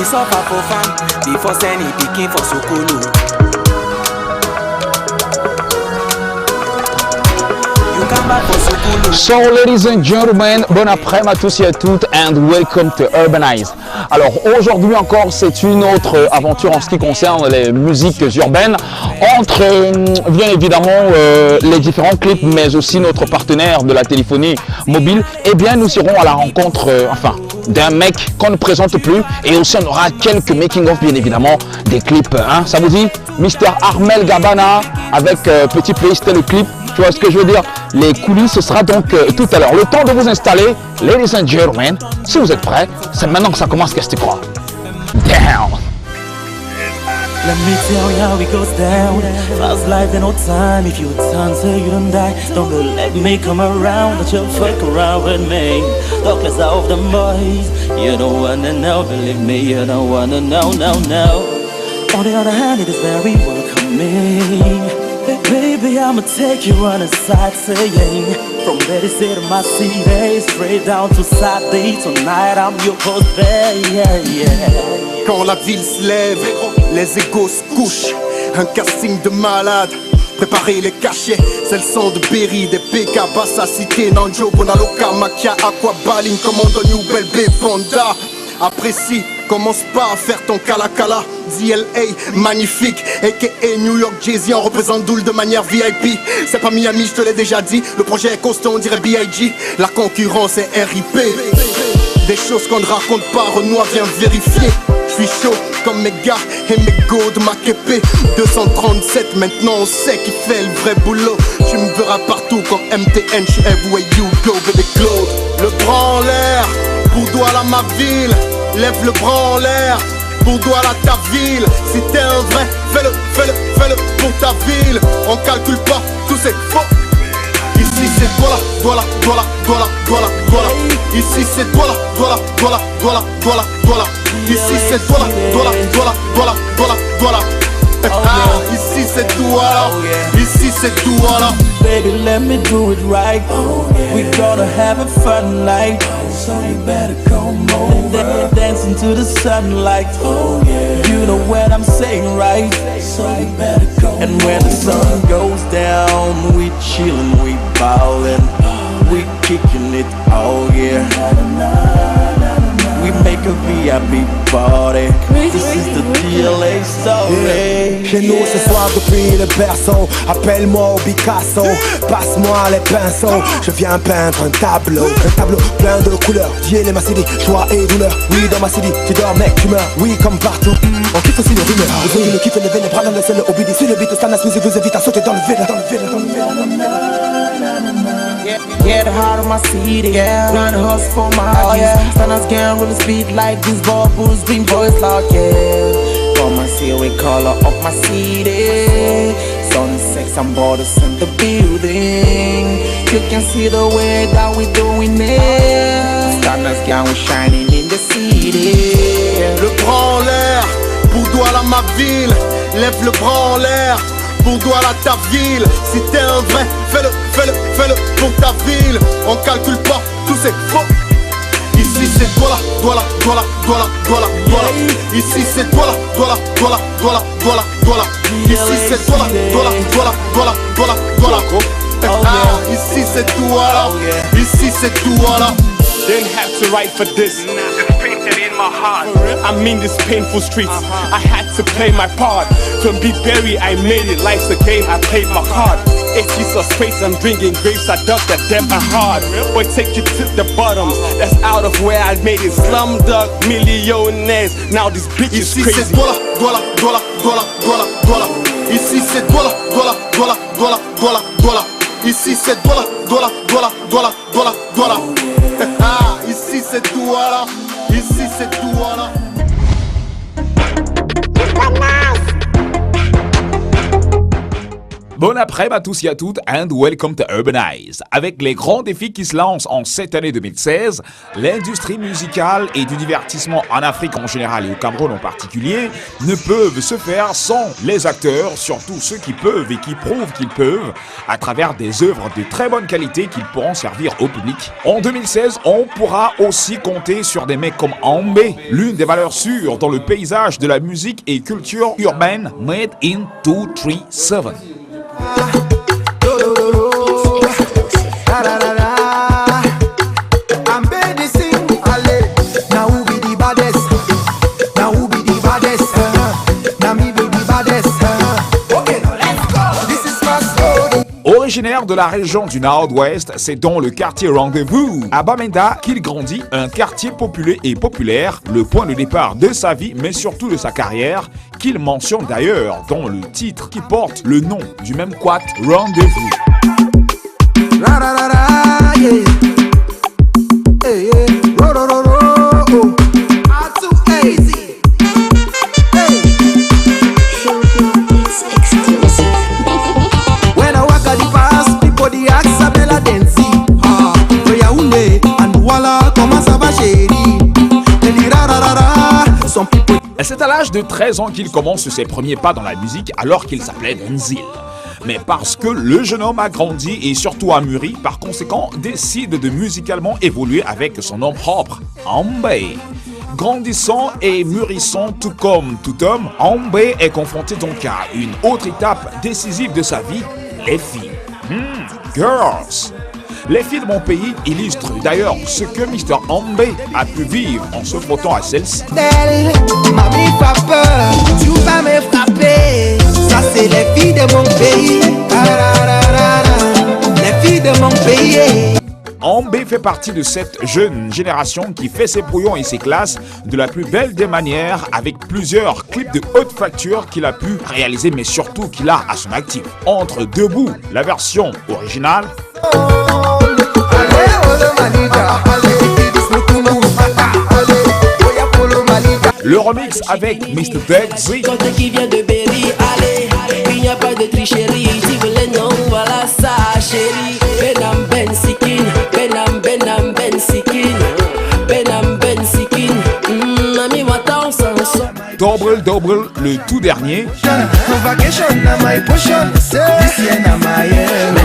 He suffer for fun before sending pikin for sukulu. You come back for sukulu. So ladies and gentlemen, bon après-midi à tous et à toutes and welcome to Urbanize. Alors aujourd'hui encore c'est une autre aventure en ce qui concerne les musiques urbaines entre bien évidemment les différents clips mais aussi notre partenaire de la téléphonie mobile. Eh bien nous irons à la rencontre d'un mec qu'on ne présente plus et aussi on aura quelques making of bien évidemment des clips. Hein. Ça vous dit Mr Armel Gabana avec petit playlist le clip. Tu vois ce que je veux dire? Les coulisses, ce sera donc tout à l'heure. Le temps de vous installer, ladies and gentlemen, si vous êtes prêts, c'est maintenant que ça commence, qu'est-ce que tu crois? Down! Let me tell you how it goes down. Fast life, no time. If you turn so you don't die, don't let me come around. Don't you fuck around with me. Talk less of the boys. You don't wanna know, believe me, you don't wanna know, no. On the other hand, it is very welcoming. Baby, I'ma take you on a sightseeing. From Betty City to my city, straight down to Saturday. Tonight I'm your host, yeah. Quand la ville se lève, les égos se couchent. Un casting de malades, préparez les cachets. C'est le son de Berry, des PK, Bassa Cité, Nanjo, Bonaloka, Makia, Aqua, Balin, Commando, New Bell, Panda. Apprécie, commence pas à faire ton cala-cala. DLA, magnifique, a.k.a. New York Jay-Z, on représente Doul de manière VIP. C'est pas Miami, je te l'ai déjà dit. Le projet est constant, on dirait B.I.G. La concurrence est RIP. Des choses qu'on ne raconte pas, Renoir vient vérifier. Je suis chaud comme mes gars et mes go de ma képé. 237, maintenant on sait qui fait le vrai boulot. Tu me verras partout comme MTN, je suis everywhere you go, baby Claude. Le bras en l'air, pour Douala ma ville. Lève le bras en l'air, pour Douala ta ville. Si t'es un vrai, fais-le pour ta ville. On calcule pas, tout c'est faux. Ici c'est Douala. Ici c'est Douala. Ici c'est Douala. Ici c'est Douala. Ici c'est Douala. Baby, let me do it right. We gonna have a fun night. So you better come over. Dancing to the sunlight. You know what I'm saying, right? So you better come. And when the sun goes down, we chillin', we ballin', we kicking it, oh yeah. We make a VIP party. This is the DLA story. Chez nous ce soir depuis le berceau. Appelle-moi au Picasso, passe-moi les pinceaux. Je viens peindre un tableau plein de couleurs. Dieu ma city, joie et douleur. Oui dans ma city, tu dors mec, tu meurs. Oui comme partout, on kiffe aussi les rumeurs. Les autres le kiffent, lever les bras dans le ciel. Au bidi, sur le beat, Stanas Music vous invite à sauter dans le vide. Get hard on my city, run hustle for my Stanas can't really speed like these bubbles, bring boys like Come and see we color up my city. Sun, sex and borders in the building. You can see the way that we doing it. Stanas gang we shining in the city. Le bras en l'air, pour Douala ma ville. Lève le bras en l'air, pour Douala ta ville. Si t'es un vrai, fais-le pour ta ville. On calcule pas, tout c'est faux. Ici c'est Douala. Ici c'est Douala. Ici c'est Douala. Ici c'est Douala. Ici c'est Douala. Didn't have to write for this. It's painted in my heart. I'm in these painful streets. I had to play my part. From Big Berry, I made it. Life's a game. I played my card. 8 years of space, I'm drinking grapes. I dug that damn hard. Boy, take you to the bottoms. That's out of where I made it. Slumdog millionaires. Now this bitch is Ici crazy. c'est Douala. Ici c'est Douala. Ici c'est Douala. Ici c'est Douala. Ici c'est Douala. Bon après-midi à tous et à toutes and welcome to Urbanize. Avec les grands défis qui se lancent en cette année 2016, l'industrie musicale et du divertissement en Afrique en général et au Cameroun en particulier ne peuvent se faire sans les acteurs, surtout ceux qui peuvent et qui prouvent qu'ils peuvent, à travers des œuvres de très bonne qualité qu'ils pourront servir au public. En 2016, on pourra aussi compter sur des mecs comme Ambé, l'une des valeurs sûres dans le paysage de la musique et culture urbaine made in 237. Originaire de la région du Nord-Ouest, c'est dans le quartier Rendez-vous, à Bamenda, qu'il grandit, un quartier populeux et populaire, le point de départ de sa vie, mais surtout de sa carrière, qu'il mentionne d'ailleurs dans le titre qui porte le nom du même quat, Rendez-vous. C'est à l'âge de 13 ans qu'il commence ses premiers pas dans la musique alors qu'il s'appelait Denzil. Mais parce que le jeune homme a grandi et surtout a mûri, par conséquent décide de musicalement évoluer avec son nom propre, Ambé. Grandissant et mûrissant tout comme tout homme, Ambé est confronté donc à une autre étape décisive de sa vie, les filles. Girls. Les filles de mon pays illustrent d'ailleurs ce que Mr. Ambé a pu vivre en se frottant à celle-ci. Mamie pas peur, tu vas me frapper. Ça c'est les filles de mon pays. Les filles de mon pays. Ambé fait partie de cette jeune génération qui fait ses brouillons et ses classes de la plus belle des manières avec plusieurs clips de haute facture qu'il a pu réaliser mais surtout qu'il a à son actif. Entre deux bouts, la version originale le remix avec Mr. Dexy. Qui vient de Berry, allez, il n'y a pas de tricherie. Si vous voulez, non, voilà ça, chérie. Benam Ben Sikin, Benam Ben Sikin, Benam Ben Sikin. Mami, moi, t'en sens. Double, le tout dernier. Même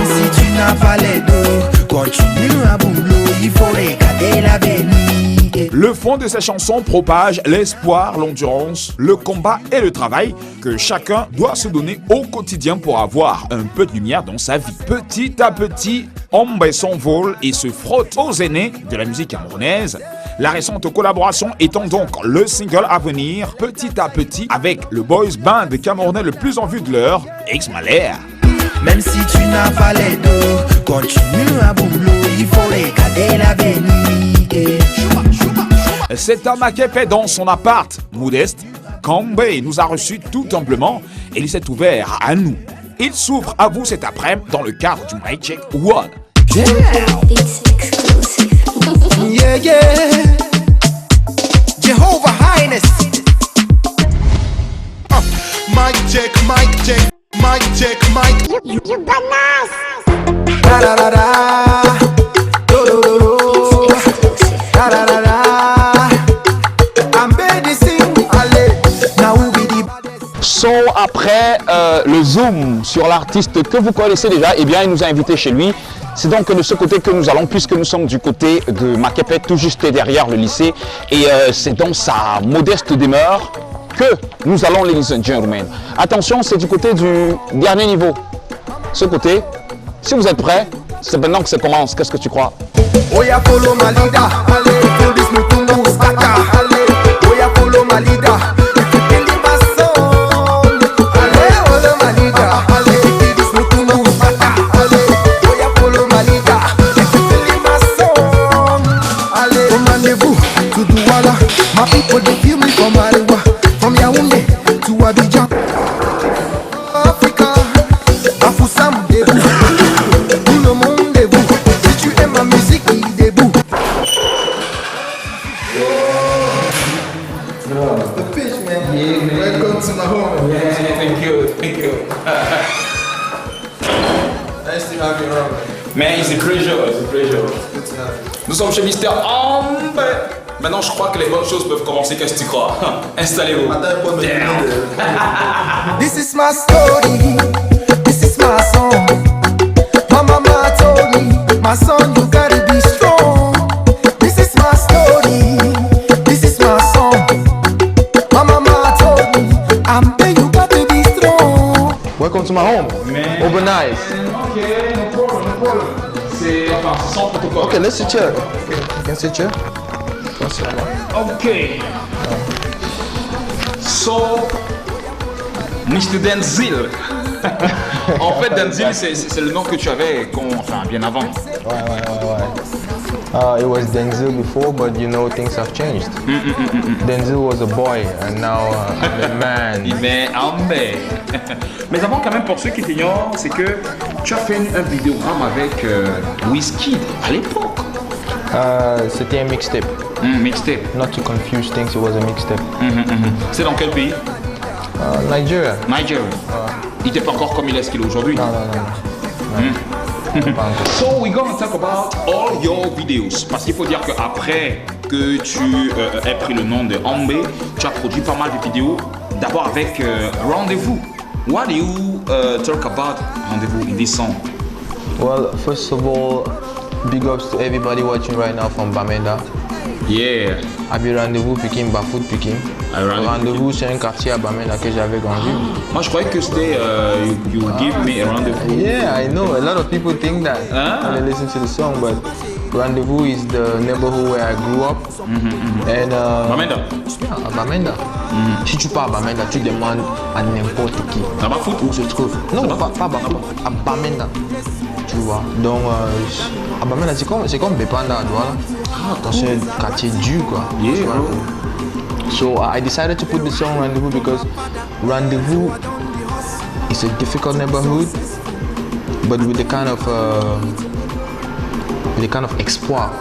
si tu n'as pas les dos, continue à boulot, il faut regarder l'avenir. Le fond de ces chansons propage l'espoir, l'endurance, le combat et le travail que chacun doit se donner au quotidien pour avoir un peu de lumière dans sa vie. Petit à petit, Ambé s'envole et se frotte aux aînés de la musique camerounaise. La récente collaboration étant donc le single à venir, petit à petit, avec le boys band camerounais le plus en vue de l'heure, X-Malher. Même si tu n'as pas les dos, continue à boulot, il faut regarder l'avenir. C'est un maquepé dans son appart modeste qu'Ambé nous a reçus tout humblement et il s'est ouvert à nous. Il s'ouvre à vous cet après-midi dans le cadre du Mic Check One. It's exclusive. Yeah, yeah. Jehovah Highness. Mic check, mic check, mic check, mic. You bananas. Da da da da. Do do do do. Da da da da. I'm ready to sing. Allez, now who be the baddest? So, après le zoom sur l'artiste que vous connaissez déjà, eh bien il nous a invités chez lui. C'est donc de ce côté que nous allons, puisque nous sommes du côté de Makepet, tout juste derrière le lycée. Et c'est dans sa modeste demeure que nous allons, ladies and gentlemen. Attention, c'est du côté du dernier niveau. Ce côté, si vous êtes prêts, c'est maintenant que ça commence. Qu'est-ce que tu crois? Oya follow my leader. Allez, pour this mutungu skaka. Allez, oya follow my leader. My people they feel me from Arewa, from Yaoundé to Abidjan, Africa, Bafoussam debout, tout le monde debout. Si tu aimes ma musique, il debout. The pitch, man. Yeah, man. Welcome to my home. Yeah, thank you. Man, it's a pleasure, it's a pleasure. Nous sommes chez Mister Ambe. Maintenant, je crois que les bonnes choses peuvent commencer. Qu'est-ce que tu crois? Installez-vous. This is my story, this is my song. My mama told me, my son, you gotta be strong. This is my story, this is my song. My mama told me, you gotta be strong. Welcome to my home. Man. Overnight. Okay, no problem, no problem. C'est sans protocole. Okay, let's sit here. You can sit here. Okay. So, Mr. Denzil. En fait, Denzil, c'est le nom que tu avais bien avant. It was Denzel before, but you know things have changed. Denzel was a boy, and now I'm a man. Mais Mais avant, quand même, pour ceux qui t'ignorent, c'est que tu as fait un vidéogramme avec Wizkid à l'époque. C'était un mixtape. Mixtape. Not to confuse things, it was a mixtape. C'est dans quel pays? Nigeria. Nigeria. Il n'était pas encore comme il est ce qu'il est aujourd'hui. Non. So we're gonna talk about all your videos. Parce qu'il faut dire qu'après que tu aies pris le nom de Ambe, tu as produit pas mal de vidéos. D'abord avec Rendez-vous. What do you talk about Rendez-vous in this song? Well, first of all, big ups to everybody watching right now from Bamenda. Yeah. Abi Rendez-vous Pikin, Bafout Pikin. Rendez-vous, c'est un quartier à Bamenda que j'avais grandi. Moi, je croyais que c'était you give me a rendezvous. Yeah, I know. A lot of people think that when they listen to the song, but Rendezvous is the neighborhood where I grew up. And Bamenda. À Bamenda. Si tu pars à Bamenda, tu demandes à n'importe qui. À Bafout où se trouve. Non, pas Bafout, à Bamenda. Tu vois. Donc, à Bamenda, c'est comme Bepanda à Douala. C'est un quartier dur, quoi. Yeah, bro. So I decided to put the song Rendezvous because Rendezvous is a difficult neighborhood, but with the kind of exploit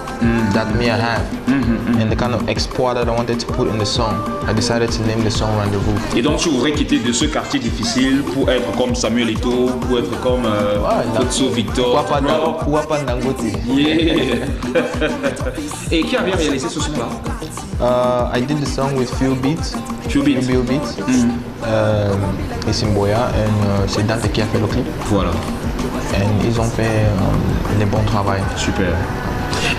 that me I have, and the kind of exploit that I wanted to put in the song, I decided to name the song Rendezvous. Et donc tu voudrais quitter de ce quartier difficile pour être comme Samuel Eto'o, pour être comme Otso Victor. Pourquoi pas Dangote? Yeah. Et qui avait réalisé ce son-là? I did the song with Few Beats. Et Simboya, and c'est Dante qui a fait le clip. Voilà. Et ils ont fait le bon travail. Super.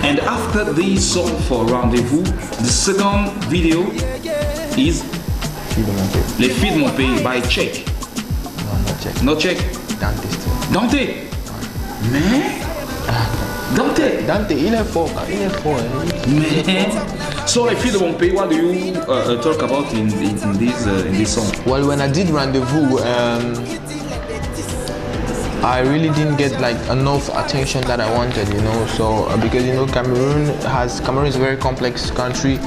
And after this song for Rendezvous, the second video is Les filles de mon pays by Check. Non, not Check. No Check. Dante. Mais Dante, il est fort. Mais so les filles de mon pays, what do you talk about in this song? Well, when I did Rendezvous, I really didn't get like enough attention that I wanted, you know. So because you know Cameroon is a very complex country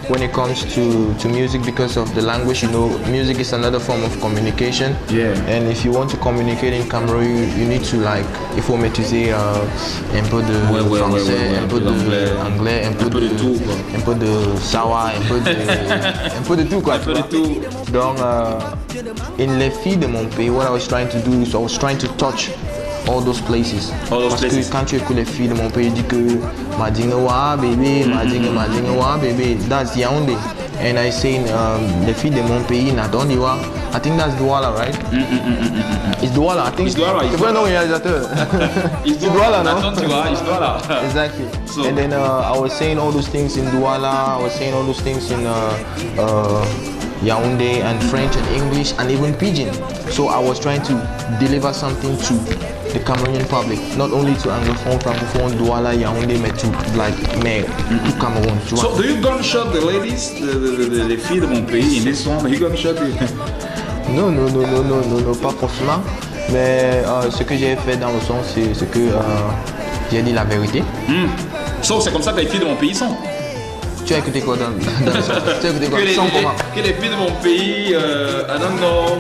when it comes to music because of the language. You know, music is another form of communication. Yeah. And if you want to communicate in Cameroon, you need to like, il faut maîtriser un peu de français, un peu d'anglais, un peu de sawa, un peu de tout quoi. Un peu de tout. Donc, in les filles de mon pays, what I was trying to do is I was trying to touch all those places. Parce que quand tu écoutes les filles de mon pays, ils disent que Madingawa baby, Madingawa baby, that's Yaoundé. And I say les filles de mon pays, Nadondiwa. I think that's Douala, right? It's Douala, I think. It's Douala. C'est pas non réalisateur. It's Douala, non? It's Douala. Exactly. So, and then I was saying all those things in Douala. I was saying all those things in Yaoundé and French and English and even Pidgin. So I was trying to deliver something to the Cameroonian public, not only to Anglophone, Francophone, Douala, Yaoundé, mais to tout Cameroun. Tu vois? So do you gunshot the ladies, les filles de mon pays in this song? Do you gunshot it? Non, pas forcément. Mais ce que j'ai fait dans le son, c'est que j'ai dit la vérité. So c'est comme ça que les filles de mon pays sont. Tu as écouté quoi dans le son? Tu as écouté quoi? Que les filles de mon pays, I don't know.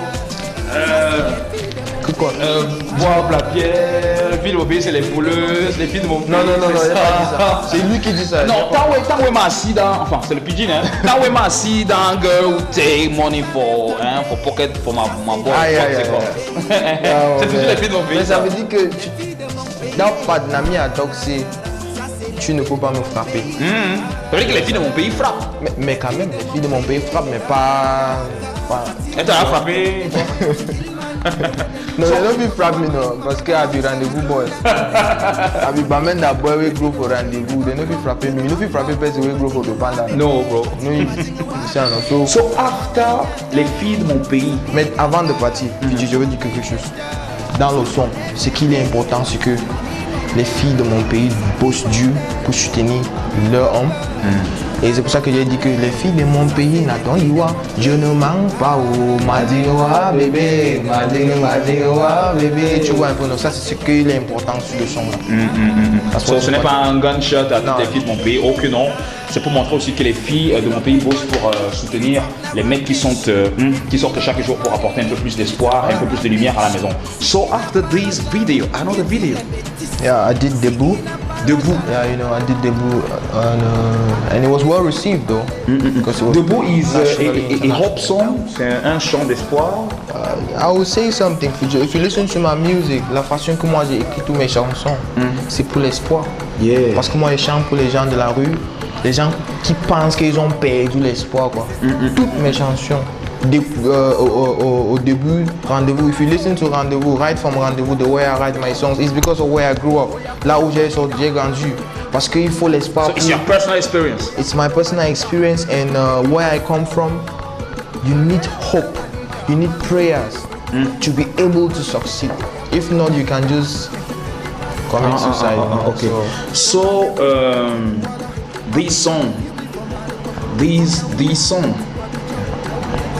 Que quoi? Boire la pierre, les filles de mon pays c'est les fouleuses, les filles de mon pays. Non, il n'a pas dit ça. C'est lui qui dit ça. Non, Tawe Massi dans. Enfin, c'est le pidgin, hein. Tawe Massi dans girl who take money for pocket for my boy. Aïe. C'est quoi? C'est toujours les filles de mon pays. Mais ça veut dire que dans Padnami à Doxy, tu ne peux pas me frapper. Ça veut dire que les filles de mon pays frappent. Mais quand même, les filles de mon pays frappent, mais pas... Et t'as frappé? No, they don't be frappe me no, parce que I be rendezvous boy. I be bamen that boy we grow for rendezvous. They no be frappe me. No be frappe person we grow for the panda. No, bro. No, so. So after les filles de mon pays. Mais avant de partir, je veux dire quelque chose. Dans le son, ce qui est important, c'est que les filles de mon pays bossent dur pour soutenir leur homme. Et c'est pour ça que j'ai dit que les filles de mon pays n'attendent pas. Je ne manque pas au Madingoa bébé, Madingoa bébé. Tu vois un peu, donc ça c'est ce qui est important sur le son là. Parce que ce n'est pas un gunshot à toutes les filles de mon pays, oh que non. C'est pour montrer aussi que les filles de mon pays bossent pour soutenir les mecs qui sortent chaque jour pour apporter un peu plus d'espoir, un peu plus de lumière à la maison. So after this video, another video. Yeah, I did Debout. Debout. Yeah, you know, I did Debout, and it was well received though. Because it was Debout is a hope song, c'est un chant d'espoir. I will say something for you. If you listen to my music, la façon que moi j'ai écrit toutes mes chansons, c'est pour l'espoir. Yeah. Parce que moi je chante pour les gens de la rue, les gens qui pensent qu'ils ont perdu l'espoir quoi. Toutes mes chansons. Au début, Rendez-vous, if you listen to Rendez-vous, right from Rendez-vous, the way I write my songs, it's because of where I grew up. Là où j'ai grandi. Parce qu'il faut l'espoir. So it's your personal experience? It's my personal experience and where I come from, you need hope, you need prayers to be able to succeed. If not, you can just commit suicide. Okay. So, this song,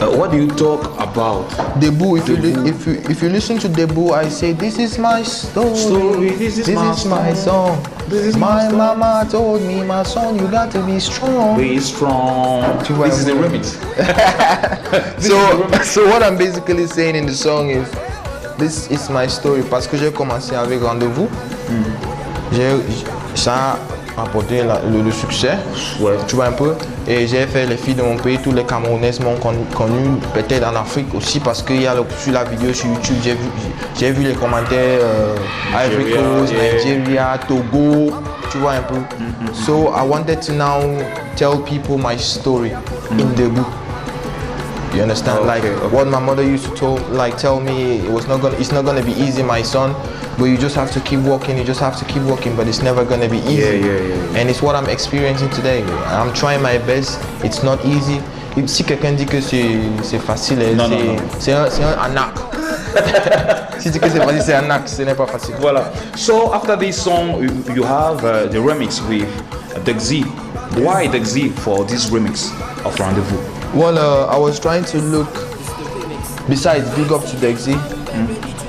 what do you talk about? Debout. If you listen to Debout, I say this is my story. This is my song. My mama told me, my son, you got to be strong. Be strong. This is the remix. So what I'm basically saying in the song is, this is my story. Parce que j'ai commencé avec Rendez-vous, ça a apporté le succès, tu vois un peu. Et j'ai fait les filles de mon pays, tous les Camerounaises m'ont connu, peut-être en Afrique aussi, parce qu'il y a sur la vidéo sur YouTube, j'ai vu les commentaires Ivory Coast, Nigeria, Togo, tu vois un peu. So I wanted to now tell people my story in Debout. You understand? What my mother used to tell me, it's not gonna be easy, my son. But you just have to keep walking, but it's never gonna be easy. Yeah. And it's what I'm experiencing today. I'm trying my best, it's not easy. Si quelqu'un dit que c'est facile, c'est un arnaque. Si tu dis que c'est facile, c'est un arnaque, ce n'est pas facile. Voilà. So after this song, you have the remix with Dexy. Why Dexy for this remix of Rendezvous? Well, I was trying to look, besides big up to Dexy,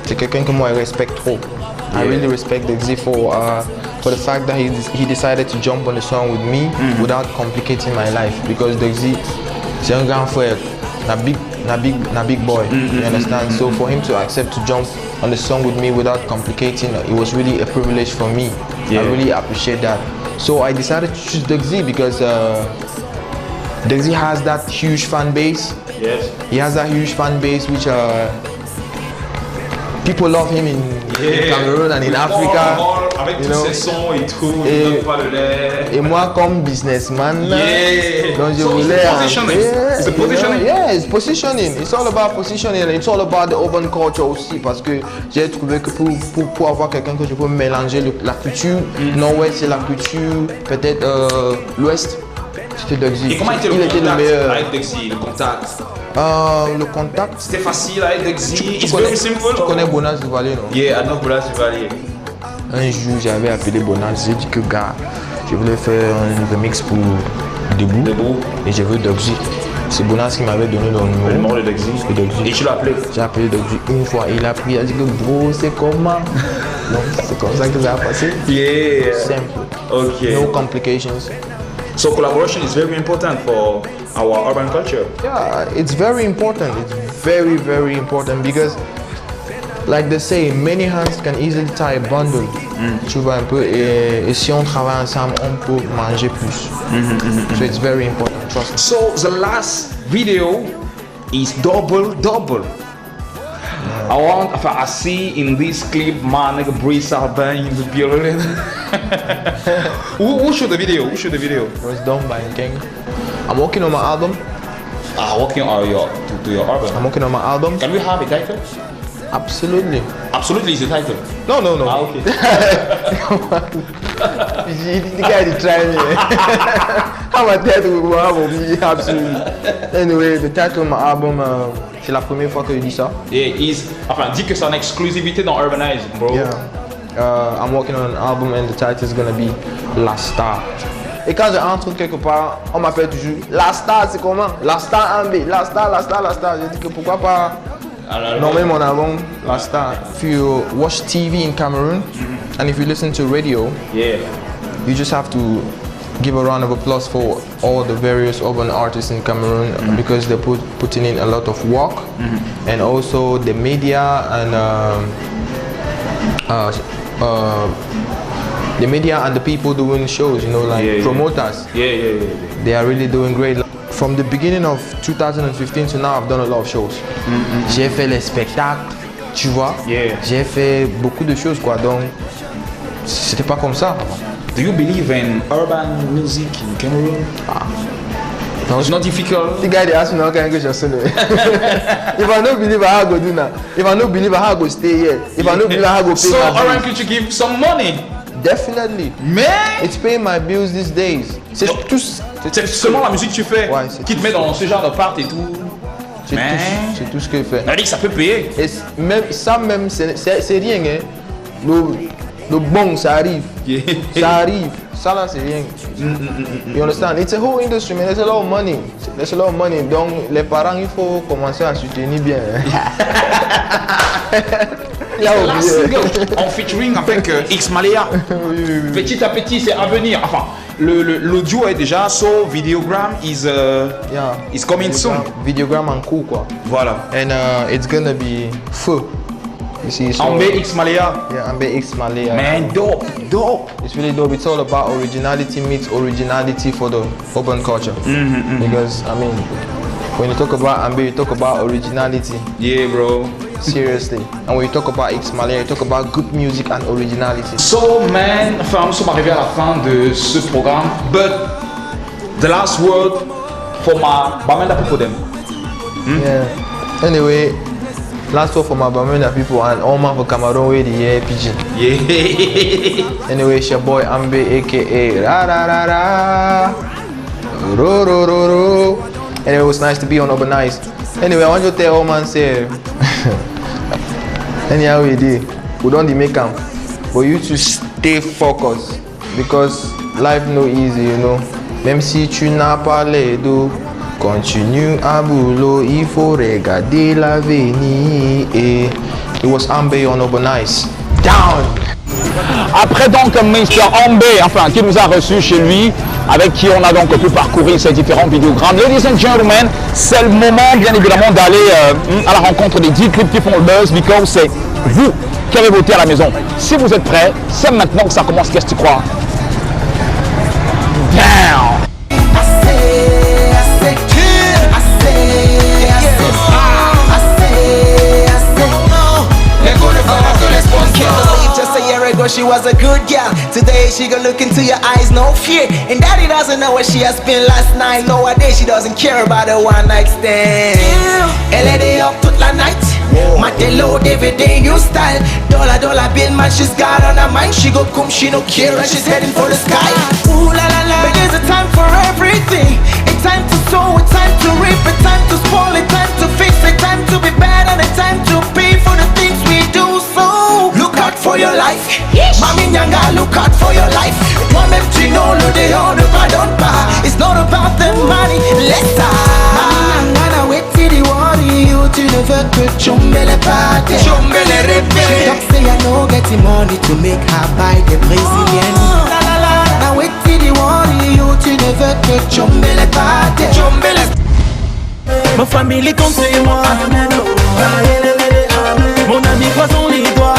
c'est quelqu'un que moi je respecte trop. I really respect Dexy for the fact that he decided to jump on the song with me without complicating my life, because Dexy, c'est un grand frère, na big boy, you understand? So for him to accept to jump on the song with me without complicating, it was really a privilege for me. I really appreciate that. So I decided to choose Dexy because Dexy has that huge fan base. Yes. He has that huge fan base which people love him in Cameroon and in Africa. Avec tous ses sons et tout, il donne pas le lait. Et moi comme businessman, donc je so voulais... It's positioning. Yeah, it's positioning. It's all about positioning. It's all about the urban culture aussi, parce que j'ai trouvé que pour avoir quelqu'un que je peux mélanger la culture nord-ouest et la culture peut-être l'ouest, c'était Dexy. Et comment était le contact avec Dexy, le contact? Le contact, c'était facile avec Dexy. Tu connais Bonas Duvalier, non? Yeah, I know Bonas Duvalier. Un jour, j'avais appelé Bonas, j'ai dit que gars, je voulais faire un remix pour Debout et je veux Dexy. C'est Bonas qui m'avait donné le numéro de Dexy. Et tu l'as appelé? J'ai appelé Dexy une fois, il a pris, il a dit que bro, c'est comment? Donc c'est comme ça que ça a passé. Yeah. Simple. Okay. No complications. So collaboration is very important for our urban culture. Yeah, it's very important. It's very, very important because, like they say, many hands can easily tie a bundle. Tu vois un peu, et si on travaille ensemble, on peut manger plus. So it's very important. Trust me. So the last video is double. I see in this clip my nigga Breeze Arbin in the building. Who shot the video? Who shot the video? It was done by King. I'm working on my album. Working on your album. I'm working on my album. Can we have a title? Absolutely. Absolutely is the title. No. Okay. The guy is trying. How my title will have absolutely. Anyway, the title of my album, c'est la première fois que je dis ça. Enfin, dis que c'est en exclusivité dans Urbanize, bro. Yeah. I'm working on an album and the title is gonna be La Star. Et quand j'entre quelque part, on m'appelle toujours La Star, c'est comment? La Star MB, La Star. Je dis que pourquoi pas nommer mon album La Star. If you watch TV in Cameroon and if you listen to radio, you just have to give a round of applause for all the various urban artists in Cameroon because they're putting in a lot of work and also the media and the media and the people doing shows, you know, like promoters. They are really doing great. From the beginning of 2015 to now, I've done a lot of shows. J'ai fait les spectacles, tu vois. J'ai fait beaucoup de choses, quoi. Donc, c'était pas comme ça. Do you believe in urban music in Cameroon? No, it's not difficult. The guy they asked me now can I go just if I don't believe I go do now. If I don't believe I go stay here. If I don't believe I go pay so my bills. around could you give some money? Definitely. Man, it's paying my bills these days. C'est tout. C'est seulement la musique que tu fais qui te met dans ce genre de part et tout. C'est tout ce que je fais. On a dit que ça peut payer. Et même ça même c'est rien hein. Le bon ça arrive. Ça arrive. Ça là c'est rien. You understand? It's a whole industry, man. There's a lot of money. Donc les parents il faut commencer à soutenir bien. La single en featuring avec X Malaya. Petit à petit c'est à venir. Enfin l'audio est déjà so Videogram is coming soon. Videogram en cours quoi. Voilà. And it's gonna be feu. You see, so, Ambe X Malaya. Yeah, Ambe X Malaya. Man, dope. It's really dope. It's all about originality meets originality for the urban culture. Because I mean, when you talk about Ambe, you talk about originality. Yeah, bro. Seriously. And when you talk about X Malaya, you talk about good music and originality. So, man, enfin, nous sommes arrivés à la fin de ce programme. But the last word for my Bamenda people them. Yeah. Anyway. Last word for my Bamenda people and all man for Cameroon with the pidgin. Yeah. Anyway, it's your boy Ambe aka Ra Ra Ra Ra Ro Ro Ro Ro. Anyway, it was nice to be on Urbanize. Anyway, I want you to tell all man say anyhow we did. We don't make them. But you to stay focused because life no easy, you know. Même si tu n'as pas les dos. Continue à boulot, il faut regarder l'avenir. Et it was Ambe on Urbanize. Down! Après donc Mr. Ambe, enfin qui nous a reçus chez lui, avec qui on a donc pu parcourir ces différents vidéogrammes. Ladies and gentlemen, c'est le moment bien évidemment d'aller à la rencontre des 10 clips qui font le buzz, because c'est vous qui avez voté à la maison. Si vous êtes prêts, c'est maintenant que ça commence, qu'est-ce que tu crois? Down! Just a year ago she was a good girl. Today she gon' look into your eyes, no fear. And daddy doesn't know what she has been last night. Nowadays she doesn't care about a one night stand. Elle est dehors toute la night. Matelo everyday new style. Dollar bill man she's got on her mind. She go come, she no care and she's heading for the sky. Ooh la la la. But there's a time for everything. A time to sow, a time to reap, a time to spoil, a time to fix, a time to be bad and a time to pay for the things we do. So look out for your life. Mami Nyanga, look out for your life. Toi-même tu know le dehors ne pardonne pas. It's not about the money, laisse ça. Mami Nyanga, wait till the worry you. Tu ne veux que chombe les pâtés, chombe les répés. Donc say I no getting money to make her buy the Brazilian. Now wait till the worry you. Tu ne veux que chombe les pâtés, chombe les. Ma famille compte sur moi. Mon ami croisons les doigts.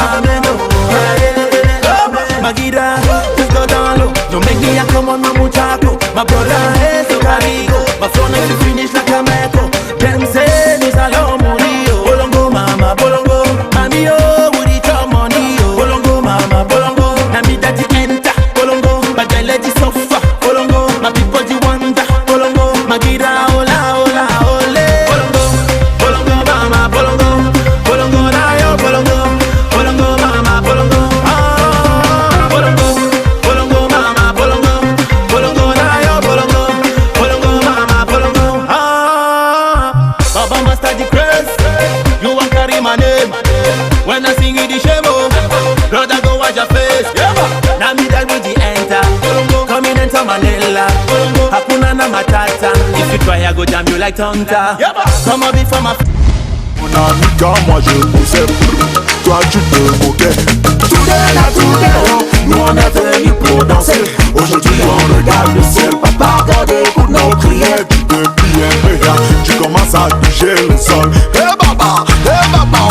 Ma guida, let's go down low. Don't make me a come on my muchacho. My brother is so carico. My phone is to finish like a meco. Them say nous allons mourir. Bolongo mama, bolongo. Baba study craze. You want carry my name. When I sing it the shemo, brother go watch your face. Now me that with the enter. Come in enter Manila. Hakuna na matata. If you try I go jam you like Tonta. Come on before my mon ami quand moi je poussais, toi tu te moquais. Today, nous on est venus pour danser. Aujourd'hui on regarde le ciel, papa écoute nos prières. Tu te plies un peu, tu commences à toucher le sol. Hey baba,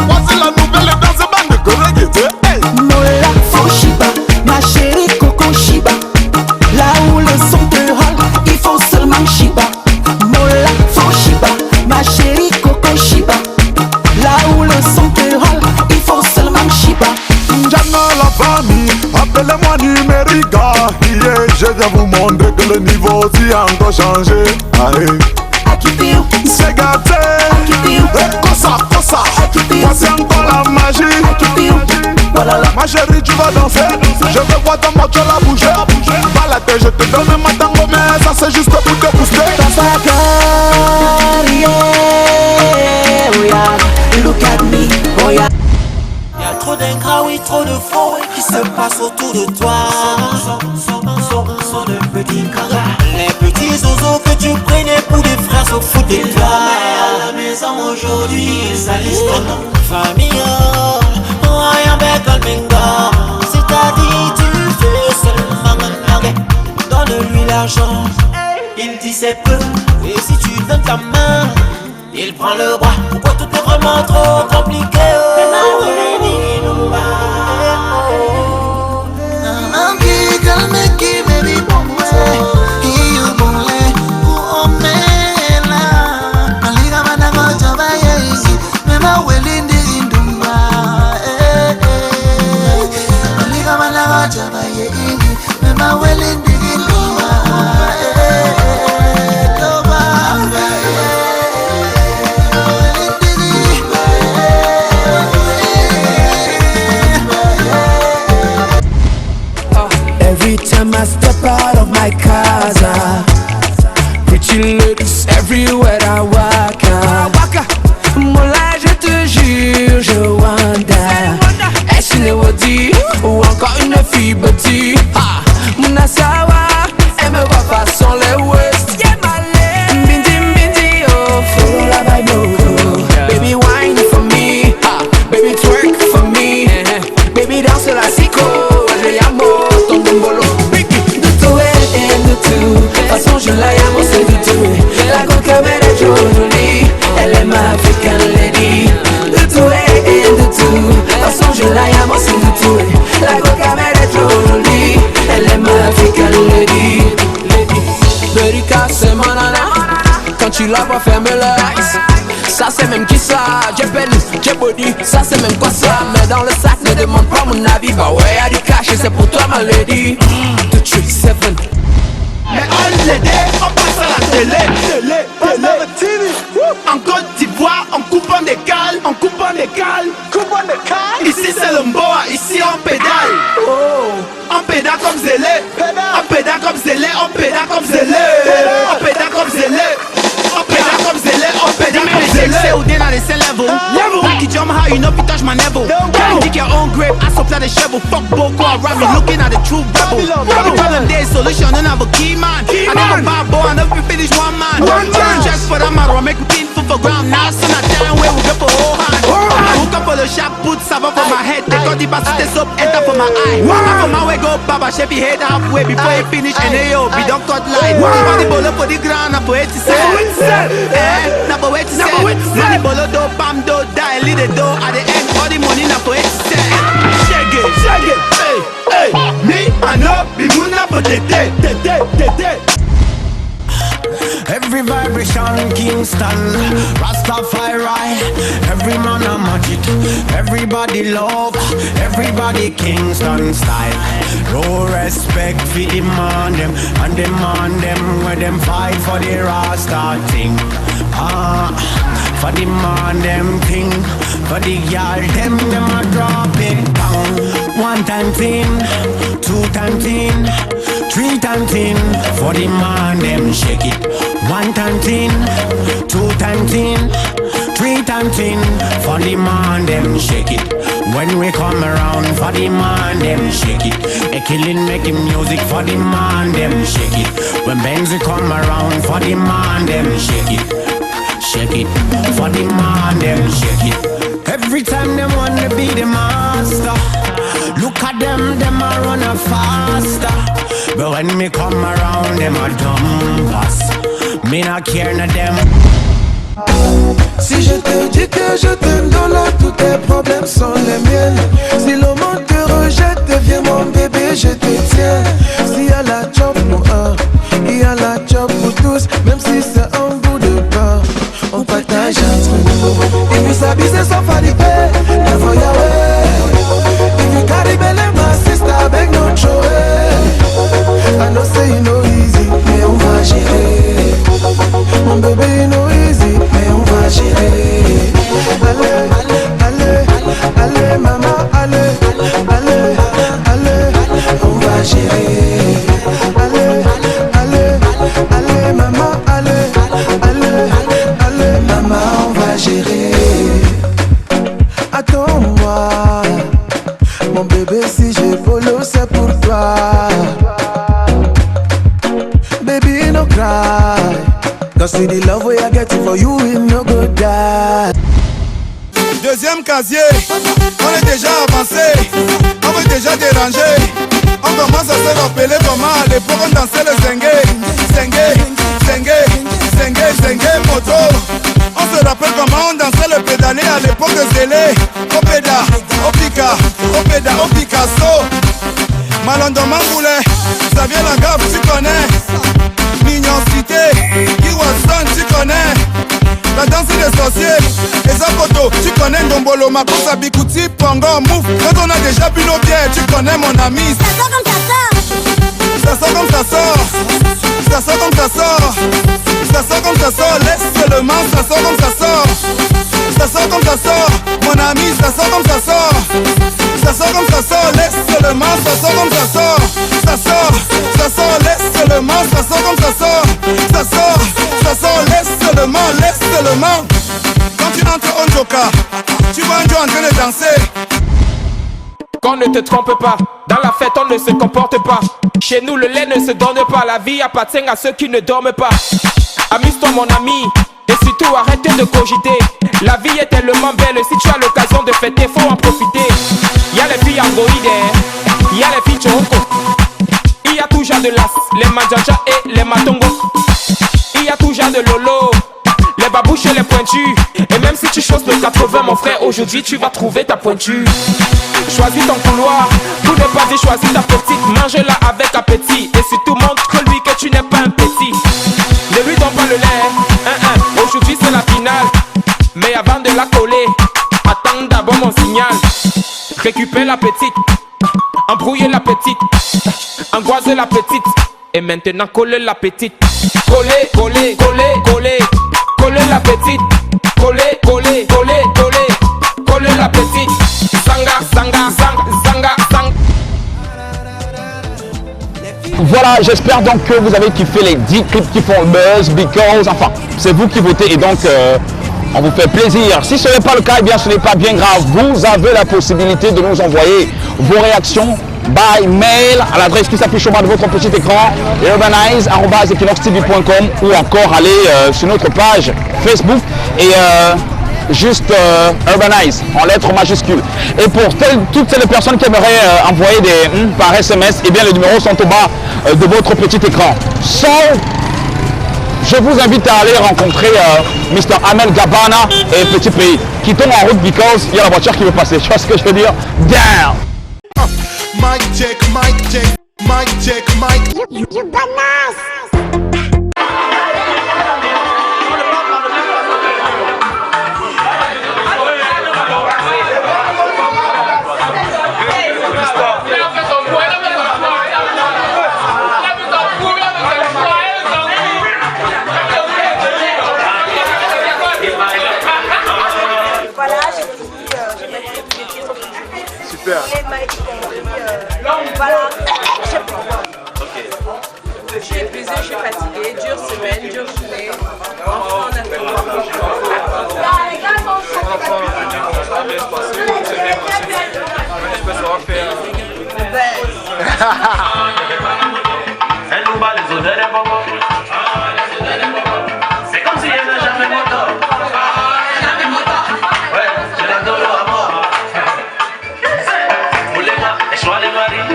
voici la nouvelle danse bande de Goreguete. Mola Foshiba, ma chérie Coco Shiba. Là où le son te râle, il faut seulement Shiba. Mola Foshiba, ma chérie Coco Shiba. Là où le son te râle, il faut seulement Shiba. J'aime la famille, appelez-moi numérica. Yeah, je viens vous montrer que le niveau s'y a encore changé. Allez, c'est gâté. Cosa, voici encore la magie. Ma chérie, tu vas danser. Je veux voir ton mocho la bouger. Pas la tête, je te donne ma tango, mais ça c'est juste pour te booster. Look at me, oh yeah. Y'a trop d'ingrats, oui, trop de faux qui se passent autour de toi. Sont de petits cagas. Les petits zozos que tu prenais pour des frères se foutent de toi. À la maison aujourd'hui, ils salissent ton nom. Famille, rien bête mingo. C'est-à-dire, tu fais seulement un arrêt. Donne-lui l'argent, il dit c'est peu. Et si tu donnes ta main, il prend le bras. Pourquoi tout est vraiment trop compliqué? Every time I step out of my casa, pretty ladies everywhere I walk. Mola, je te jure, je wonder. Est-ce une Wadi ou encore une fille bâtie? Mouna Sawa, elle me voit façon les West. Bindi, bindi, oh, follow la vibe, oh. Baby, wine for me, baby, twerk for me. Baby, danse la sicko, je llamo ton bombolo. De tout et de tout, de toute façon je la llamo, c'est de tout. La coca elle est jolie, elle est ma African lady. De tout et de tout, de toute façon je la llamo, c'est de tout. La coca elle est jolie, elle est ma African lady. Berika c'est mon nana, quand tu la vois ferme les eyes. Ça c'est même qui ça, j'ai belly, j'ai body, ça c'est même quoi ça. Mais dans le sac ne demande pas mon avis, bah ouais y'a du cash et c'est pour toi ma lady. 237. Mais on l'aidait, on passe à la télé. En Côte d'Ivoire, on coupe en décale. Ici c'est le Mboa, ici on pédale. On pédale comme Zélé. On pédale comme Zélé, on pédale comme Zélé. On pédale comme Zélé. On pédale comme Zélé, on pédale comme Zélé. C'est au dans les same level. Like you jump high, you know you touch my level. Can't dig your own grave, I supply the shovel. Fuck Boko Haram, you looking at the true rebel. You tell them there's solution, and have a key man. I never bad boy, I never finish one man. Just for that matter, I make a clean foot for ground. Now so not down where we go for whole hand. I hook up for the shop, put savon for my head. They got the basket soap, enter for my eye. Now for my way go, Baba Chevy head halfway before he finish. And hey yo, we don't cut line. On the bullet for the ground, now for 80 cents. Now for 80 cents. Money bolo do, bam do, die, lead the door. At the end, all the money now for 80 cents. Shake it, hey, me, I know, be muna for the day. Every vibration Kingston, Rastafari. Every man a magic, everybody love, everybody Kingston style. No respect for the man them, and demand them where them fight for the Rasta thing. For the man them thing, for the girl them a drop it down. One time thing, two time thing, three time thing. For the man them shake it. One time thing, two time thing, time thing for the man, them shake it. When we come around for the man, them shake it. A killing making music for the man, them shake it. When Benzi come around for the man, them shake it. Shake it for the man, them shake it. Every time them wanna be the master, look at them a run a faster. But when me come around, them a dumb pass. Me not care na them. Si je te dis que je t'aime dans là, tous tes problèmes sont les miens. Si le monde te rejette, deviens mon bébé, je te tiens. S'il y a la job pour un, il y a la job pour tous. Même si c'est un bout de pain, on partage entre nous. If you sabi say so for the pay, now for your way. If you carry belly, my sister, beg no throw it. I know say you know easy, mais on va gérer. Mon bébé, you know easy, mais on va gérer. Allez, allez, allez, maman, allez, allez, allez, on va gérer. Allez, allez, allez, maman, allez, allez, allez, maman, on va gérer. Attends-moi, mon bébé, si j'ai polo, c'est pour toi. Baby, no cry. Cause see the love way I get for you, it no go die. Deuxième casier, on est déjà avancé, on veut déjà déranger. On commence à se rappeler comment à l'époque on dansait le zengue, zengue, zengue, zengue, zengue, moto. On se rappelle comment on dansait le pédalé à l'époque de Zélé. Opéda, Opika, Opéda, Opikasso. Malandon Boulet, ça vient la gaffe, tu connais. Mignon cité, Kiwasan, tu connais. La danse des sorciers, et Zakoto, tu connais Ndombolo, Makosa, Bikuti, Pongo, Mouf. Quand on a déjà bu nos bières, tu connais mon ami. Ça sort comme ça sort. Ça sort comme ça sort. Ça sort comme ça sort. Ça sort comme ça sort. Laisse seulement, ça sort comme ça sort. Ça sort comme ça sort. Mon ami, ça sort comme ça sort. Ça sort comme ça sort. Laisse seulement, ça sort comme ça sort. Ça sort, laisse seulement, ça sort comme ça sort. Ça sort, laisse seulement, laisse seulement. Quand tu entres en Joka, tu vois un Joe en train de danser. Qu'on ne te trompe pas, dans la fête on ne se comporte pas. Chez nous le lait ne se donne pas, la vie appartient à ceux qui ne dorment pas. Amuse-toi mon ami, et surtout arrête de cogiter. La vie est tellement belle, si tu as l'occasion de fêter, faut en profiter. Y'a les filles androïdes, y'a les filles choco. Il y a tout genre de las, les manjaja et les matongos. Il y a tout genre de lolo, les babouches et les pointus. Et même si tu choses de 80 mon frère, aujourd'hui tu vas trouver ta pointure. Choisis ton couloir, tout n'est pas dit, choisis ta petite. Mange-la avec appétit et surtout montre-lui que tu n'es pas un petit. Ne lui donne pas le lait, aujourd'hui c'est la finale. Mais avant de la coller, attends d'abord mon signal. Récupère la petite, embrouille la petite, angoisse la petite. Et maintenant coller la petite. Coller, coller, coller, coller. Coller la petite. Coller, coller, coller, coller. Coller la petite. Zanga, zanga, zanga, zanga, zanga. Voilà, j'espère donc que vous avez kiffé les 10 clips qui font le buzz, because, enfin, c'est vous qui votez et donc on vous fait plaisir. Si ce n'est pas le cas, eh bien ce n'est pas bien grave. Vous avez la possibilité de nous envoyer vos réactions by mail à l'adresse qui s'affiche au bas de votre petit écran, urbanize@equinoxtv.com, ou encore aller sur notre page Facebook et juste Urbanize en lettres majuscules. Et pour toutes ces personnes qui aimeraient envoyer des par SMS, eh bien les numéros sont au bas de votre petit écran. So, je vous invite à aller rencontrer Mr. Amel Gabana et Petit Pays. Quittons en route because il y a la voiture qui veut passer. Tu vois ce que je veux dire? Down! Mic check, mic check, mic check, mic. You bananas! Voilà, j'ai dit, super. Et m'a dit, voilà, je sais pas. Je suis épuisée, je suis fatiguée, dure semaine, dure journée. Enfin, on a fait quoi? Les gars, Elle nous bat les odeurs des bonbons. C'est comme si elle n'a jamais moto. Ouais, je l'adore à mort. Moulema, échoua les maris.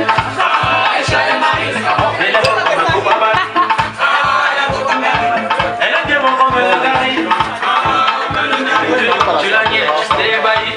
Mais les autres me coupent à Paris. Elle est bien mon comme le gari. Tu la niais, tu t'es ébahi.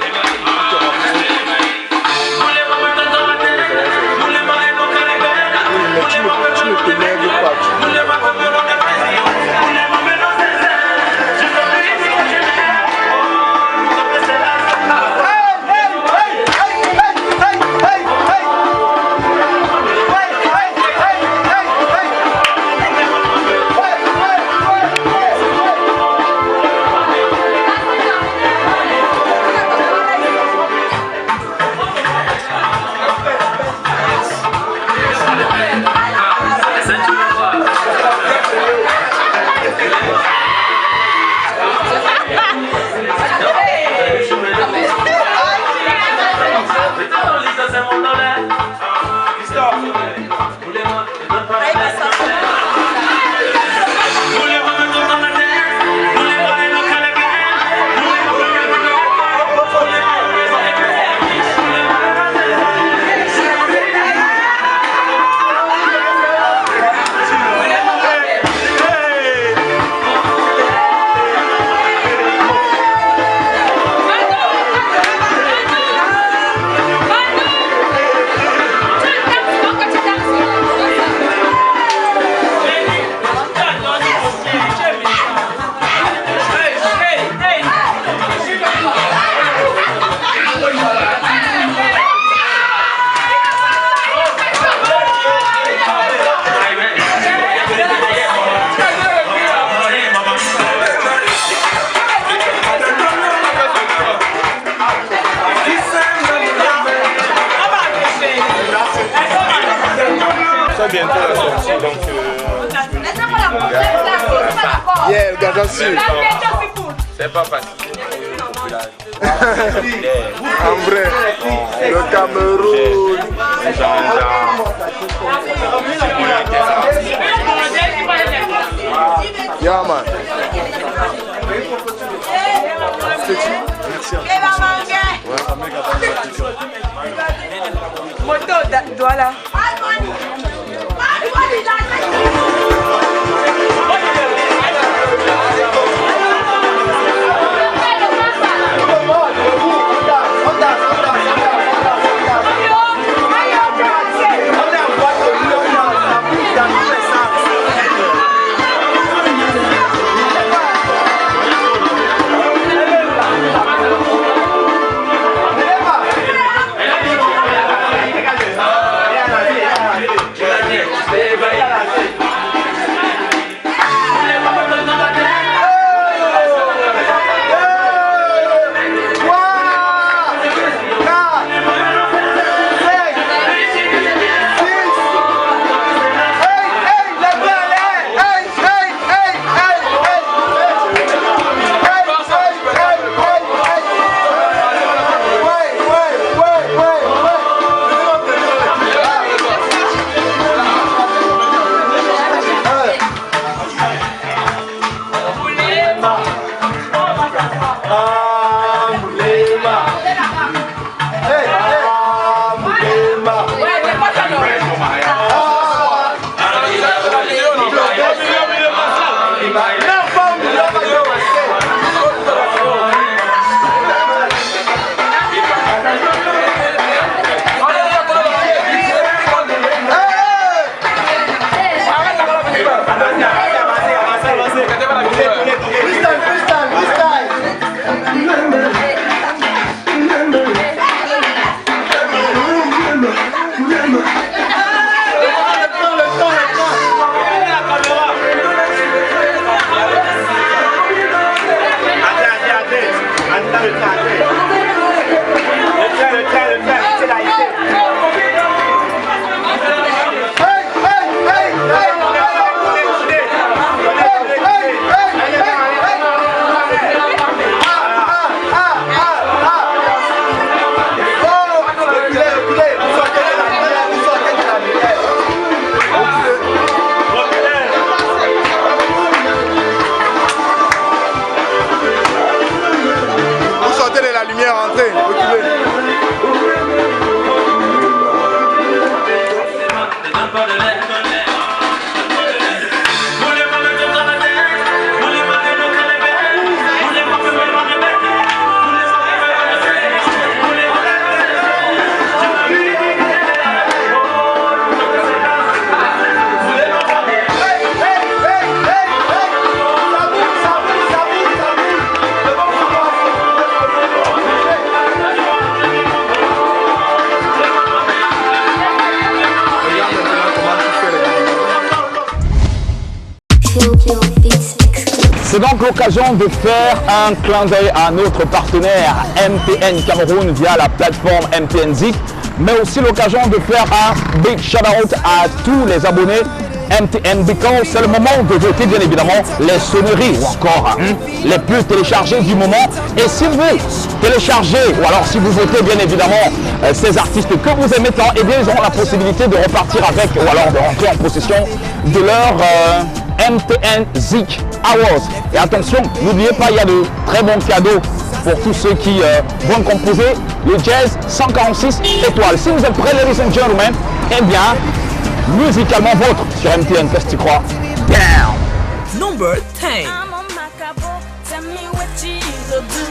Bientôt la sortie, donc yeah, gars, j'en suis. C'est pas facile. En vrai, le Cameroun. Yeah, man. Moto, voilà. Première entrée, reculez. C'est donc l'occasion de faire un clin d'œil à notre partenaire MTN Cameroun via la plateforme MTN Zik, mais aussi l'occasion de faire un big shout out à tous les abonnés MTN because c'est le moment de voter bien évidemment les sonneries ou encore les plus téléchargées du moment. Et si vous téléchargez ou alors si vous votez bien évidemment ces artistes que vous aimez tant, et bien ils auront la possibilité de repartir avec ou alors de rentrer en possession de leur MTN Zik Awards. Et attention, n'oubliez pas, il y a de très bons cadeaux pour tous ceux qui vont composer le jazz 146 étoiles. Si vous êtes prêts, ladies and gentlemen, eh bien, musicalement vôtre sur MTN, qu'est-ce que tu crois? Down! Number 10. Tell me what you gonna do.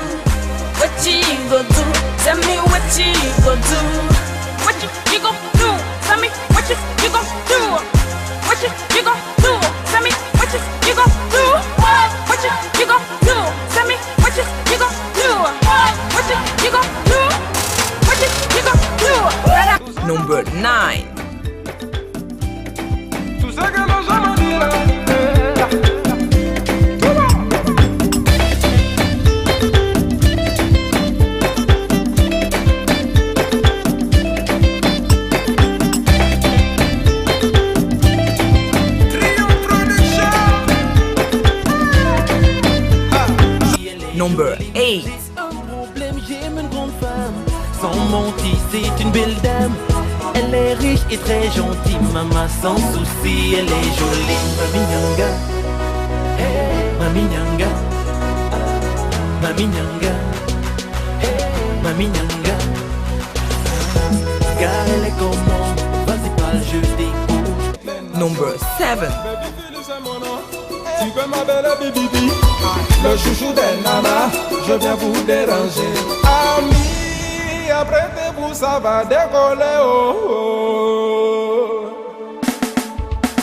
What you gonna do? Tell me what you gonna do. What you gonna do? Tell me what you gonna do. What you gonna do? Tell me what you gonna do. What you gonna do? Tell me what you gonna do. What you gonna do? What you gonna do? Number 9. Number 8. J'aime une grande femme, sans mentir, c'est une belle dame. Elle est riche et très gentille, maman sans souci, elle est jolie. Mami Nyanga, hey, Mami Nyanga, Mami Nyanga, hey, Mami Nyanga. Car elle est comment, vas-y parle, je t'écoute. Number 7. Tu peux m'appeler Bibi, le chouchou des nanas, je viens vous déranger. Ami, apprêtez-vous, ça va décoller, oh, oh.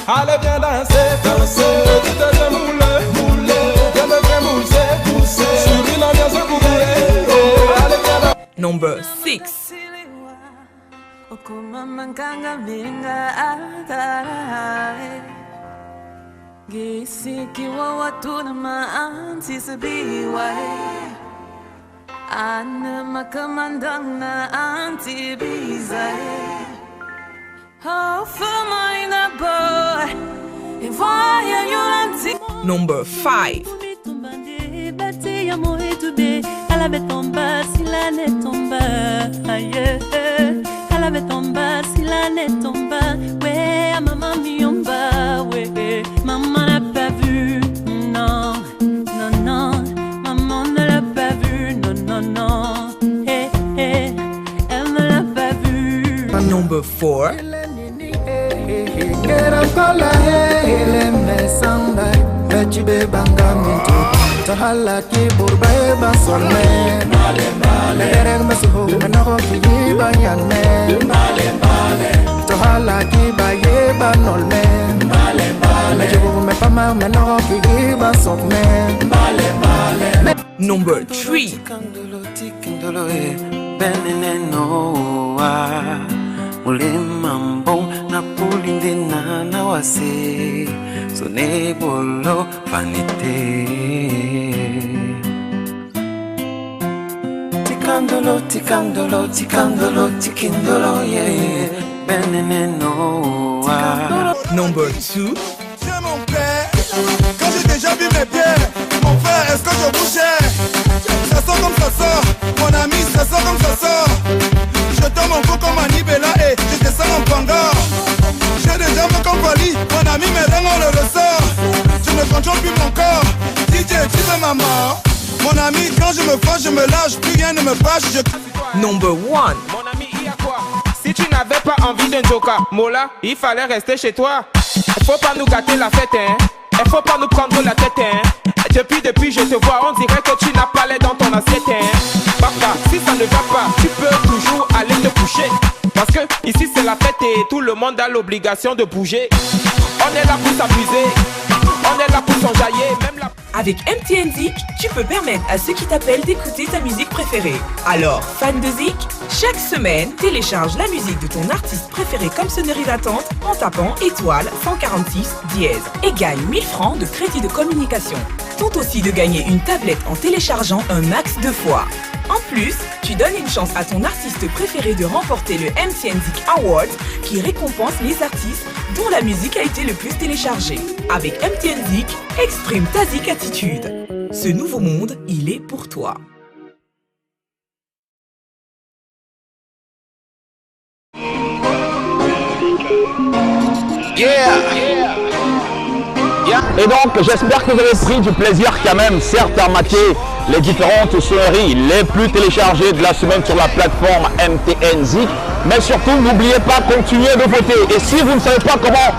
Allez, viens danser, danser, tu te fais mouler, mouler, viens me faire mousser, pousser, sur une ambiance couverte, oh. Allez, viens danser. Number 6. Gisikiwa watu na maanti sabiwai Ana makamandang na anti bizai Hofumay na boy Ivaya yulanti Number 5. Bati ya mohitube Alabe tomba sila ne tomba Alabe tomba sila ne tomba We a mama miomba we Maman n'a pas vu, non, non, non. Maman ne l'a pas vu, non, non, non. Hey, hey, elle ne l'a pas vu. Number 4. Kerakola hele mesamba Bechibe banga mintu Tahala ki burba eba solme Male male Lereng masuhu Menako ki iba yanme Male male Tahala ki ba yeba nolme Male male Mejibu me pama menako ki iba sokme Male male Number 3. Tikandolo, tikandolo, benene noa Mulimambo na pulinde na nawase Sonebolo vanite Tikandolo, tikandolo, tikandolo, tikindolo, yeah Benene noa Number 2. C'est mon père, quand j'ai déjà vu mes pieds. Mon frère, est-ce que je bougeais? Ça sort comme ça sort, mon ami, ça sort comme ça sort. Je tombe mon cou comme Anibela et je descends en panga. J'ai déjà vu comme Wally, mon ami, mes reins on le ressort. Je ne contrôle plus mon corps, DJ, tu veux maman? Mon ami, quand je me fâche, je me lâche, plus rien ne me fâche. Number 1. Mon ami, il y a quoi? Si tu n'avais pas envie d'un joker, Mola, il fallait rester chez toi. Il faut pas nous gâter la fête, hein. Il faut pas nous prendre la tête, hein. Depuis je te vois, on dirait que tu n'as pas l'air dans ton assiette, hein. Papa, si ça ne va pas, tu peux toujours aller te coucher. Parce que ici c'est la fête et tout le monde a l'obligation de bouger. On est là pour s'amuser, on est là pour s'enjailler, même la... Avec MTN Zik, tu peux permettre à ceux qui t'appellent d'écouter ta musique préférée. Alors, fan de Zik, chaque semaine, télécharge la musique de ton artiste préféré comme sonnerie d'attente en tapant étoile 146 dièse et gagne 1000 francs de crédit de communication. Tente aussi de gagner une tablette en téléchargeant un max de fois. En plus, tu donnes une chance à ton artiste préféré de remporter le MTN Zik Award qui récompense les artistes dont la musique a été le plus téléchargée. Avec MTN Zik, exprime ta Zik attitude. Ce nouveau monde, il est pour toi. Et donc, j'espère que vous avez pris du plaisir quand même, certes, à mater les différentes sonneries les plus téléchargées de la semaine sur la plateforme MTN Zik. Mais surtout, n'oubliez pas, continuez de voter. Et si vous ne savez pas comment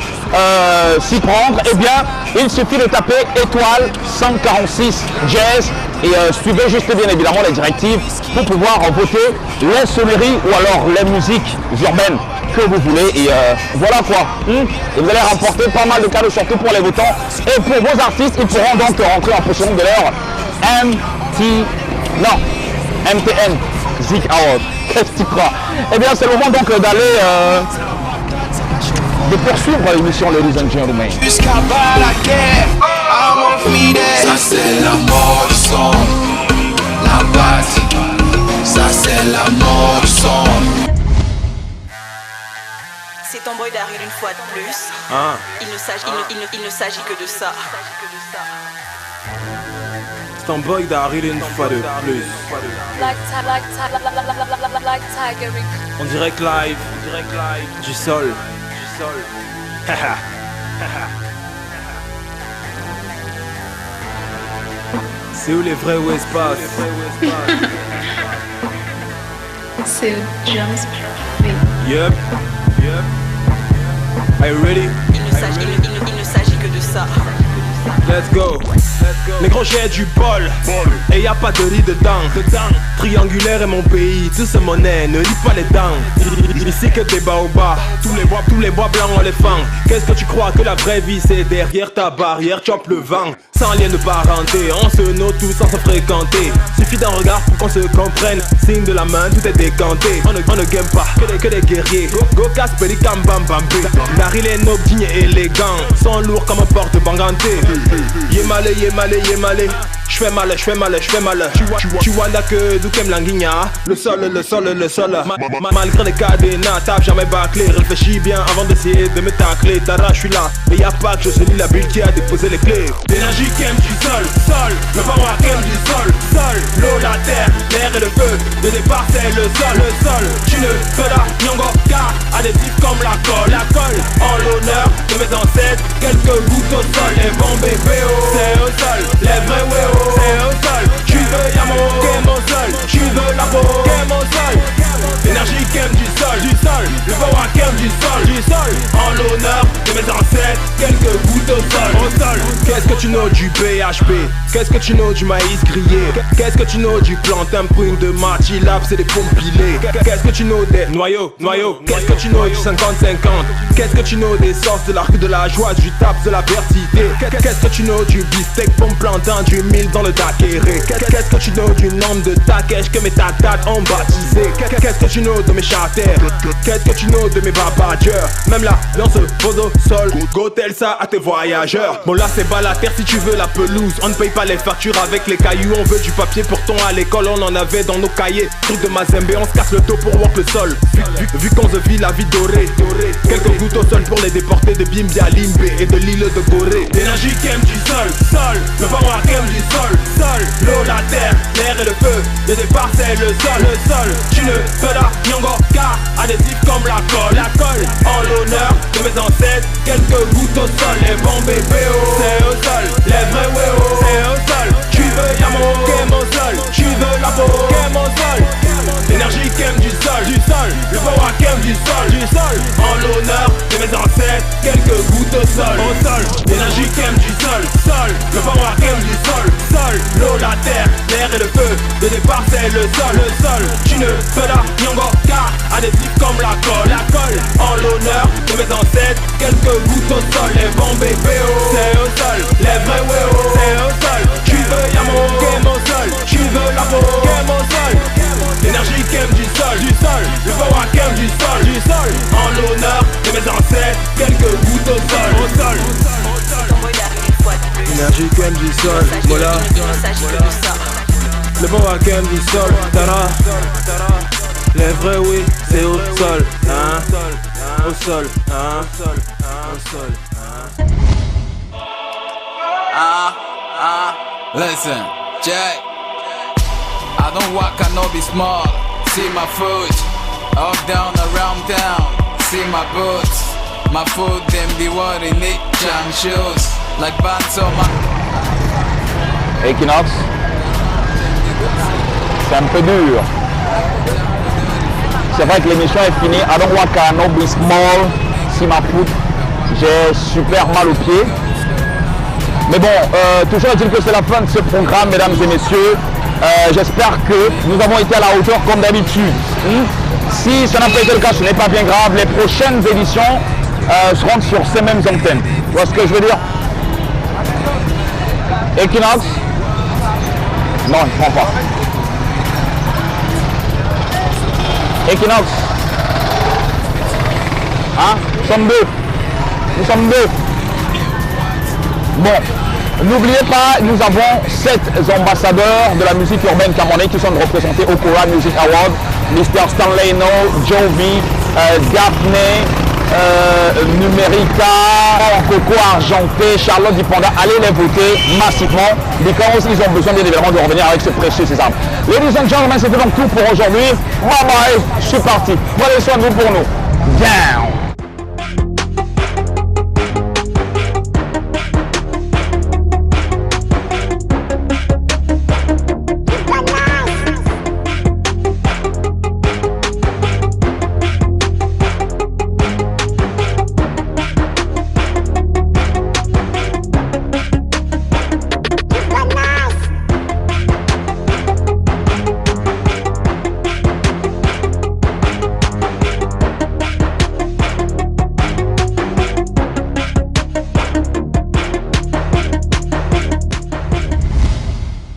s'y prendre, eh bien, il suffit de taper étoile 146 jazz et suivez juste bien évidemment les directives pour pouvoir voter les sonneries ou alors les musiques urbaines que vous voulez. Et voilà quoi. Et vous allez remporter pas mal de cadeaux, surtout pour les votants. Et pour vos artistes, ils pourront donc rentrer en possession de leur MTN Zik Award. Qu'est-ce que tu crois? Eh bien, c'est le moment donc d'aller de poursuivre l'émission, ladies and gentlemen. Jusqu'à bas la guerre, ça c'est la mort du son. La base, ça c'est la mort du son. C'est ton boy d'arriver une fois de plus. Il ne s'agit que de ça. C'est ton boy d'arriver une fois de plus. On dirait que live, du sol. C'est où les vrais West Pass? C'est James. Yep. Are you ready? Il ne s'agit que de ça. Let's go. Les gros j'ai du bol et y a pas de riz dedans. Triangulaire est mon pays, tout c'est monnaie, ne lis pas les dents. Ici que des baobabs, tous les bois blancs on les fend. Qu'est-ce que tu crois que la vraie vie c'est derrière ta barrière, chope le vent. Sans lien de parenté, on se note tous sans se fréquenter. Suffit d'un regard pour qu'on se comprenne. Signe de la main, tout est décanté. On ne game pas, que des guerriers. Go casse, pélicam, bam bam bé. Larry les nobles, dignes et élégants, sont lourds comme un porte-banganté. Yémalé. J'fais mal. Tu vois que d'oukem languigna. Le sol. Malgré les cadenas, t'as jamais bâclé. Réfléchis bien avant d'essayer de me tacler. Tara, j'suis là, et y'a pas que je suis la bulle qui a déposé les clés. L'énergie qui aime du sol. Le power qui aime du sol. L'eau, la terre, l'air et le feu. Le départ c'est le sol. Tu ne feras nyongo car adhésif comme la colle. En l'honneur de mes ancêtres, quelques gouttes au sol. Les bons bébés, c'est au sol. Les vrais weos, c'est au sol. Tu veux l'amour, qu'est mon sol. Tu veux la peau, qu'est mon sol. L'énergie qui aime du sol. Le power qui aime du sol. En l'honneur de mes ancêtres, quelques gouttes au sol. Qu'est-ce que tu know du BHP? Qu'est-ce que tu know du maïs grillé? Qu'est-ce que tu know du plantain prune de Matilab, c'est des compilés? Qu'est-ce que tu know des noyaux? Qu'est-ce que tu know du 50-50? Qu'est-ce que tu know des sauces de l'arc de la joie, du tap de la vertité? Qu'est-ce que tu know du beefsteak, pomme plantain, du mil dans le dakéré? Qu'est-ce que tu know du nombre de takesh que mes tatates ont baptisé? Qu'est-ce que tu know de mes charters? Qu'est-ce que tu know de mes babadgeurs? Même là, l'on se pose au sol, go tel ça à tes voyageurs. Bon là c'est bas la terre si tu veux la pelouse. On ne paye pas les factures avec les cailloux. On veut du papier pourtant à l'école on en avait dans nos cahiers. Truc de Mazembe, on se casse le dos pour walk le sol. Vu qu'on se vit la vie dorée. Quelques gouttes au sol pour les déporter de Bimbia, Limbe et de l'île de Gorée. L'énergie qui aime du sol. Le power qui aime du sol. L'eau, la terre, l'air et le feu. Le départ c'est le sol. Tu ne feras nyongo car adhésif comme la colle. En l'honneur de mes ancêtres, quelques gouttes au sol. Les bons bébés, c'est au sol. Les vrais weos, c'est au sol. Tu veux Yamo, qu'aime mon sol, tu veux la peau, qu'aime mon sol. L'énergie qu'aime du sol, le power qu'aime du sol, en l'honneur de mes ancêtres, quelques gouttes au sol, l'énergie qu'aime du sol, le power qu'aime du sol, l'eau, la terre, l'air et le feu, le départ c'est le sol, tu ne peux la nyongo car adhésif comme la colle, en l'honneur de mes ancêtres, quelques gouttes au sol, les bons bébés, c'est au sol, les vrais weos, c'est au sol, tu veux Yamo, qu'aime mon sol, tu veux la peau, qu'aime mon sol. L'énergie qu'aime du sol, le power qu'aime du sol, en l'honneur de mes ancêtres, quelques gouttes au sol, L'énergie qu'aime du sol, voilà. Le power qu'aime du sol, tara. Les vrais oui, c'est au sol, hein. Au sol, hein. Au sol, hein. Listen, check. I don't walk, I know be small. See my foot, up, down, around town. See my boots, my foot, them be what in it. Jam shoes, like bands on my. Equinox, c'est un peu dur. C'est vrai que l'émission est finie. I don't walk, I know be small. See my foot, j'ai super mal aux pieds. Mais bon, toujours est-il que c'est la fin de ce programme, mesdames et messieurs. J'espère que nous avons été à la hauteur comme d'habitude. Si ça n'a pas été le cas, ce n'est pas bien grave. Les prochaines éditions seront sur ces mêmes antennes. Tu vois ce que je veux dire? Equinox? Non, il ne prend pas. Equinox? Hein? Nous sommes deux. Nous sommes deux. Bon. N'oubliez pas, nous avons 7 ambassadeurs de la musique urbaine camerounaise qui sont représentés au Kora Music Award. Mr. Stanley No, Jovi, Daphne, Numerica, Coco Argenté, Charlotte Dipanda. Allez les voter massivement, because ils ont besoin bien évidemment de revenir avec ce précieux sésame. Ladies and gentlemen, c'était donc tout pour aujourd'hui. Bye bye, je suis parti. Prenez soin de vous pour nous. Down.